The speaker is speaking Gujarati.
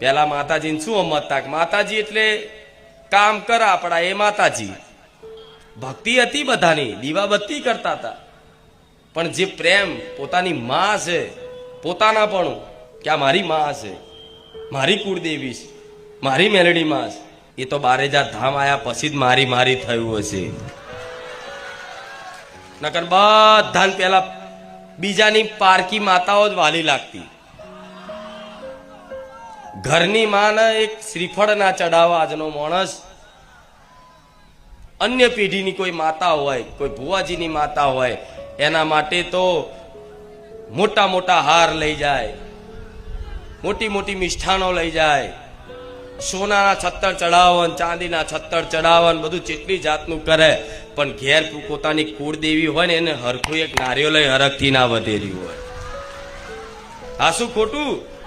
પેલા માતાજીને શું સમજતા? માતાજી એટલે કામ કર આપડા, એ માતાજી. ભક્તિ હતી બધાની, દીવાબત્તી કરતા હતા, પણ જે પ્રેમ પોતાની માં છે, પોતાના પણ કે આ મારી માં છે, મારી કુળદેવી છે, મારી મેલડી માં છે, એ તો 12,000 ધામ આયા પછી જ મારી મારી થયું હશે. નકર બધાને પેલા બીજાની પારકી માતાઓ જ વાલી લાગતી. ઘરની માને એક શ્રીફળ ના ચડાવવા આજનો માણસ અન્ય પેઢીની કોઈ માતા હોય, કોઈ ભુવાજીની માતા હોય, એના માટે તો મોટા મોટા હાર લઈ જાય, મોટી મોટી મિષ્ઠાનો લઈ જાય, સોનાના છત્તર ચડાવન, ચાંદીના છત્તર ચડાવન, બધું જેટલી જાતનું કરે, પણ ઘેર પોતાની કુળદેવી હોય ને એને હરખું એક નારિયેળ હરખથી ના વધેર્યું હોય. આ શું ખોટું?